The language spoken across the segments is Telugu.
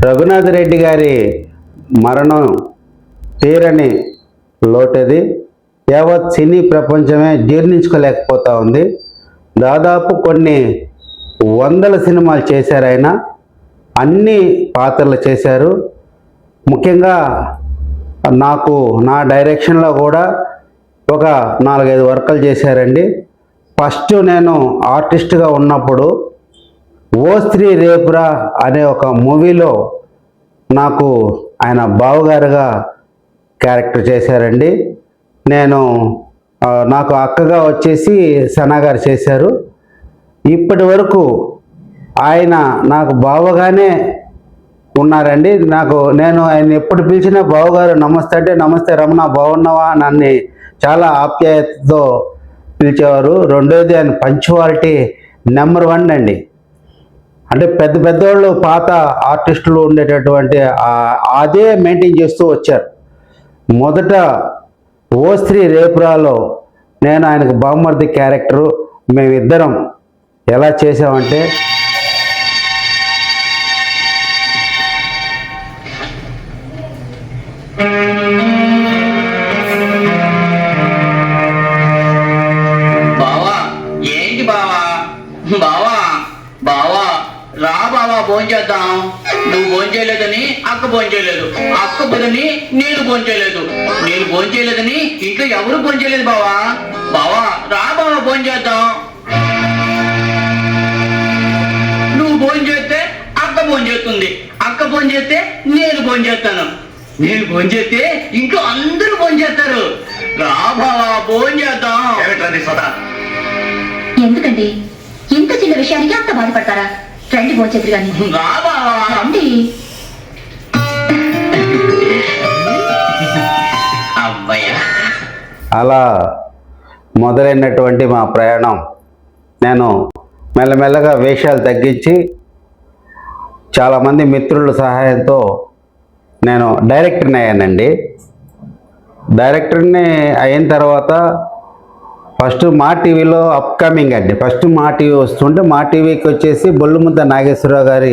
రఘునాథ్ రెడ్డి గారి మరణం తీరని లోటది. యావత్ సినీ ప్రపంచమే జీర్ణించుకోలేకపోతూ ఉంది. దాదాపు కొన్ని వందల సినిమాలు చేశారు ఆయన, అన్ని పాత్రలు చేశారు. ముఖ్యంగా నాకు నా డైరెక్షన్లో కూడా ఒక 4-5 వర్కులు చేశారండి. ఫస్ట్ నేను ఆర్టిస్ట్గా ఉన్నప్పుడు ఓ స్త్రీ రేపురా అనే ఒక మూవీలో నాకు ఆయన బావగారుగా క్యారెక్టర్ చేశారండి. నాకు అక్కగా వచ్చేసి సనా గారు చేశారు. ఇప్పటి వరకు ఆయన నాకు బావగానే ఉన్నారండి. నేను ఆయన ఎప్పుడు పిలిచినా బావగారు నమస్తే అంటే నమస్తే రమణ బాగున్నావా నన్ను చాలా ఆప్యాయతతో పిలిచేవారు. రెండోది ఆయన పంచువాలిటీ నెంబర్ 1 అండి. అంటే పెద్దవాళ్ళు పాత ఆర్టిస్టులు ఉండేటటువంటి అదే మెయింటైన్ చేస్తూ వచ్చారు. మొదట ఓ స్త్రీ రేపురాలో నేను ఆయనకు బామ్మర్ది క్యారెక్టరు మేమిద్దరం ఎలా చేసామంటే, రా బావా భోంచేద్దాం. నువ్వు భోంచేయలేదని అక్క భోంచేయలేదు, అక్క బదని నేను భోంచేయలేదు, నేను భోంచేయలేదని ఇంట్లో ఎవరు భోంచేయలేదు. బావా బావా రా బావా భోంచేద్దాం. నువ్వు భోంచేస్తే అక్క భోంచేస్తుంది, అక్క భోంచేస్తే నేను భోంచేస్తాను, నేను భోంచేస్తే ఇంట్లో అందరూ భోంచేస్తారు. రా బావా భోంచేద్దాం. ఎందుకండి ఇంత చిన్న విషయానికి అంత బాధపడతారా? రండి భోంచేద్దరు కానీ. రండి. అలా మొదలైనటువంటి మా ప్రయాణం నేను మెల్లమెల్లగా వేషాలు తగ్గించి చాలామంది మిత్రుల సహాయంతో నేను డైరెక్టర్ని అయ్యానండి. డైరెక్టర్ని అయిన తర్వాత ఫస్ట్ మా టీవీలో అప్కమింగ్ అండి. ఫస్ట్ మా టీవీ వస్తుంటే మా టీవీకి వచ్చేసి బొల్లుముద్ద నాగేశ్వరరావు గారి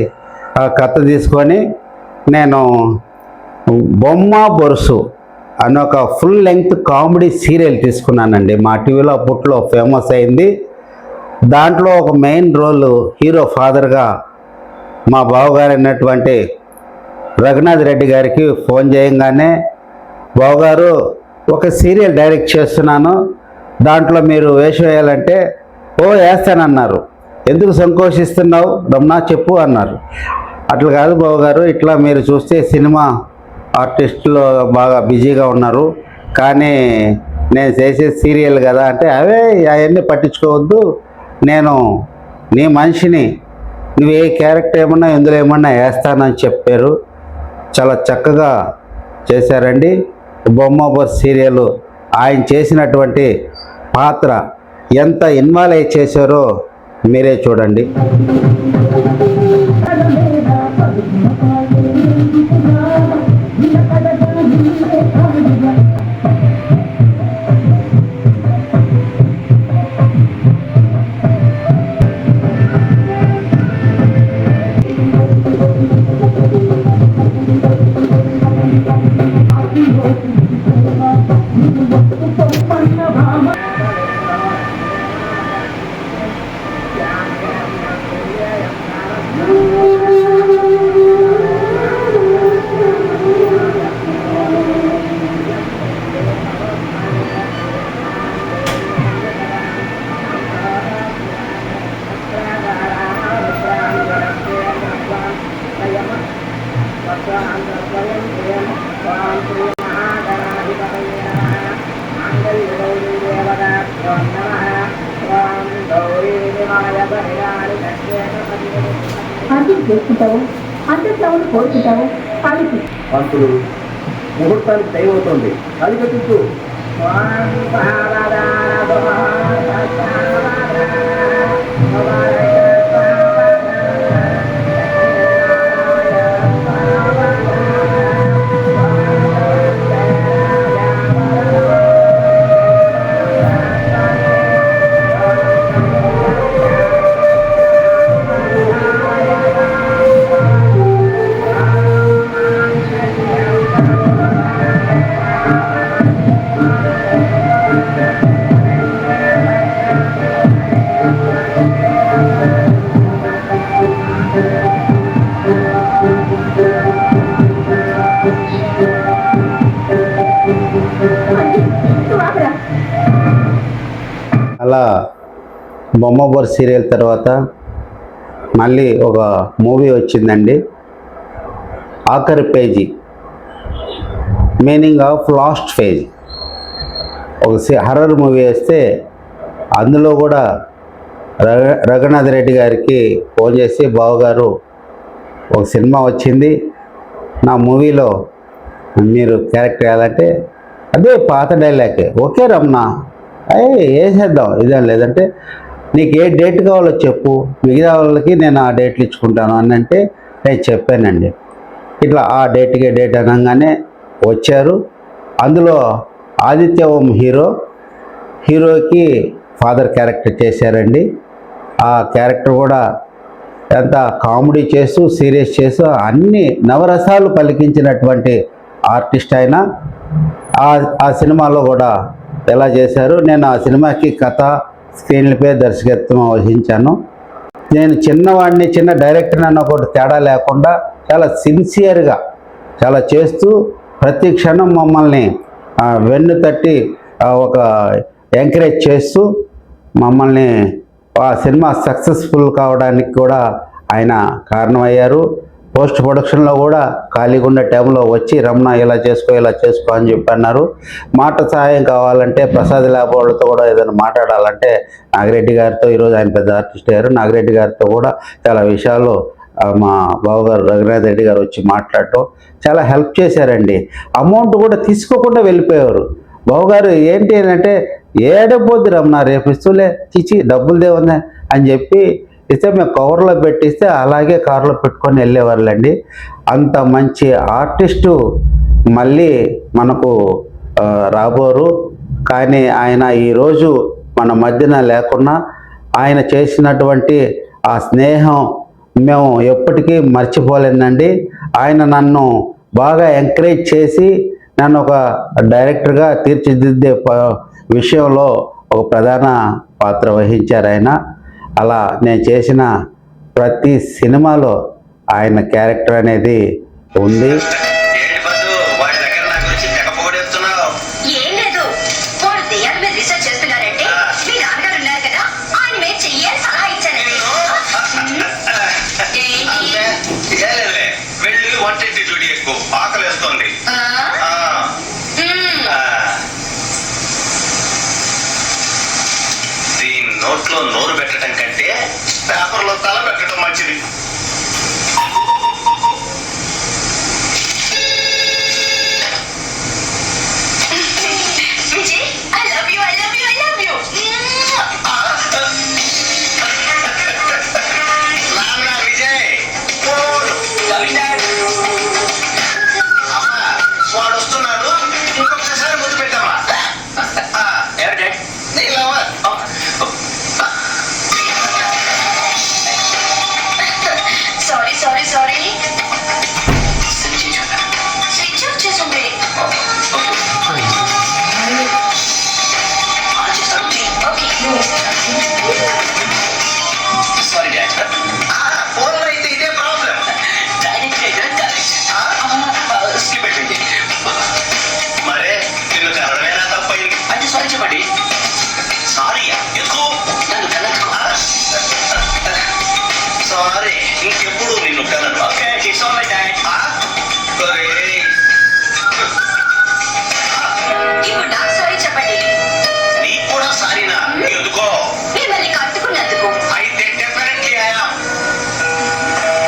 కథ తీసుకొని నేను బొమ్మ బొరుసు అని ఒక ఫుల్ లెంగ్త్ కామెడీ సీరియల్ తీసుకున్నానండి. మా టీవీలో అప్పట్లో ఫేమస్ అయింది. దాంట్లో ఒక మెయిన్ రోల్ హీరో ఫాదర్గా మా బావగారు అయినటువంటి రఘునాథ్ రెడ్డి గారికి ఫోన్ చేయంగానే, బావగారు ఒక సీరియల్ డైరెక్ట్ చేస్తున్నాను, దాంట్లో మీరు వేషం వేయాలంటే ఓ వేస్తానన్నారు. ఎందుకు సంకోచిస్తున్నావు రమణ చెప్పు అన్నారు. అట్లా కాదు బావగారు, ఇట్లా మీరు చూస్తే సినిమా ఆర్టిస్టులు బాగా బిజీగా ఉన్నారు, కానీ నేను చేసే సీరియల్ కదా అంటే, అవన్నీ పట్టించుకోవద్దు, నేను నీ మనిషిని, నువ్వు ఏ క్యారెక్టర్ ఏమన్నా ఎందులో ఏమన్నా వేస్తానని చెప్పారు. చాలా చక్కగా చేశారండి. బొమ్మ సీరియల్ ఆయన చేసినటువంటి పాత్ర ఎంత ఇన్వాల్వ్ అయి చేశారో మీరే చూడండి. చేసుకుంటావు, అంతఃస్రావులు కోరుకుంటావు. కాలికి పంతులు ముహూర్తానికి టైం అవుతుంది, కాలి కట్టించు. నువ్వు ఆపరా. అలా బొమ్మబొర్ సీరియల్ తర్వాత మళ్ళీ ఒక మూవీ వచ్చిందండి, ఆఖరి page, meaning of last phase. ఒక హర్రర్ మూవీ వేస్తే అందులో కూడా రఘునాథ్ రెడ్డి గారికి ఫోన్ చేసి, బావగారు ఒక సినిమా వచ్చింది, నా మూవీలో మీరు క్యారెక్టర్ వేయాలంటే అదే పాత డైలాగ్, ఓకే రమణ వేసేద్దాం, ఇదేం లేదంటే నీకు ఏ డేట్ కావాలో చెప్పు, మిగతా వాళ్ళకి నేను ఆ డేట్లు ఇచ్చుకుంటాను అని అంటే నేను చెప్పానండి. ఇట్లా ఆ డేట్కి డేట్ అనగానే వచ్చారు. అందులో ఆదిత్య ఓం హీరోకి ఫాదర్ క్యారెక్టర్ చేశారండి. ఆ క్యారెక్టర్ కూడా ఎంత కామెడీ చేస్తూ సీరియస్ చేస్తూ అన్ని నవరసాలు పలికించినటువంటి ఆర్టిస్ట్ అయినా ఆ సినిమాలో కూడా ఎలా చేశారు. నేను ఆ సినిమాకి కథ, స్క్రీన్లపై దర్శకత్వం వహించాను. నేను చిన్నవాడిని, చిన్న డైరెక్టర్ అన్న ఒకటి తేడా లేకుండా చాలా సిన్సియర్గా చాలా చేస్తూ ప్రతి క్షణం మమ్మల్ని వెన్ను తట్టి ఒక ఎంకరేజ్ చేస్తూ మమ్మల్ని ఆ సినిమా సక్సెస్ఫుల్ కావడానికి కూడా ఆయన కారణమయ్యారు. పోస్ట్ ప్రొడక్షన్లో కూడా ఖాళీగా ఉన్న టైంలో వచ్చి రమణ ఇలా చేసుకో అని చెప్పి అన్నారు. మాట సహాయం కావాలంటే ప్రసాద్ ల్యాబ్ వాళ్ళతో కూడా ఏదైనా మాట్లాడాలంటే నాగిరెడ్డి గారితో, ఈరోజు ఆయన పెద్ద ఆర్టిస్ట్ అయ్యారు, నాగిరెడ్డి గారితో కూడా చాలా విషయాలు మా బావగారు రఘునాథ్ రెడ్డి గారు వచ్చి మాట్లాడటం చాలా హెల్ప్ చేశారండి. అమౌంట్ కూడా తీసుకోకుండా వెళ్ళిపోయారు. బావగారు ఏంటి అంటే ఏడపోద్ది రమణ రేపు ఇస్తూలే, చిచి డబ్బులదే ఉందా అని చెప్పి ఇస్తే మేము కవర్లో పెట్టిస్తే అలాగే కారులో పెట్టుకొని వెళ్ళేవాళ్ళండి. అంత మంచి ఆర్టిస్టు మళ్ళీ మనకు రాబోరు. కానీ ఆయన ఈరోజు మన మధ్యన లేకున్నా ఆయన చేసినటువంటి ఆ స్నేహం మేము ఎప్పటికీ మర్చిపోలేనండి. ఆయన నన్ను బాగా ఎంకరేజ్ చేసి నన్ను ఒక డైరెక్టర్గా తీర్చిదిద్దే విషయంలో ఒక ప్రధాన పాత్ర వహించారు ఆయన. అలా నేను చేసిన ప్రతి సినిమాలో ఆయన క్యారెక్టర్ అనేది ఉంది. ఏం లేదు, వాడు దెయ్యాల మీద రీసెర్చ్ చేస్తున్నారంటే మీ నాన్నగారు ఉన్నారు కదా, ఆయన మీద చెయ్యాలి సలహా ఇచ్చానండి. వెళ్ళి వంటింటి చూడి ఎక్కువ ఆకలిస్తోంది. దీని నోట్లో నోరు పెట్టడం కంటే పేపర్లో తల పెట్టడం మంచిది. Vijay, I love you, I love you, I love you. నాన్న విజయ్, అమ్మా వాడు వస్తున్నాడు, ఇంకొకసారి ముద్దు పెట్టమ్మా. సారీ స్విచ్ ఆఫ్ చేసింది. Sorry dad. ఫోన్లో అయితే ఇదే ప్రాబ్లం. స్కిప్ పెట్టండి. మరే నిన్ను కనడమేనా తప్పైంది అంటే సారీ చెప్పండి. సారీయా? ఎందుకు? నన్ను కనకు. సారీ, ఇంకెప్పుడు నిన్ను కనను. Okay, it's all right dad. ఇప్పుడు నాకు సారీ చెప్పండి. నీకు కూడా సారీనా? ఎందుకో? మిమ్మల్ని కట్టుకున్నందుకు. అయితే definitely I am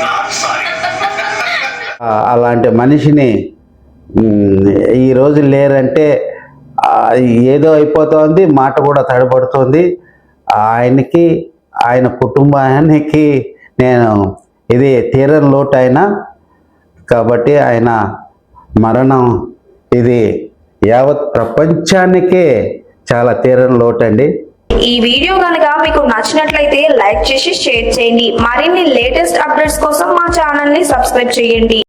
not sorry. అలాంటి మనిషిని ఈరోజు లేరంటే ఏదో అయిపోతుంది, మాట కూడా తడబడుతుంది. ఆయనకి, ఆయన కుటుంబానికి నేను ఇది తీరని లోటు అయినా కాబట్టి ఆయన మరణం ఇది యావత్ ప్రపంచానికే చాలా తీరని లోటు అండి. ఈ వీడియో కనుక మీకు నచ్చినట్లయితే లైక్ చేసి షేర్ చేయండి. మరిన్ని లేటెస్ట్ అప్డేట్స్ కోసం మా ఛానల్ ని సబ్స్క్రైబ్ చేయండి.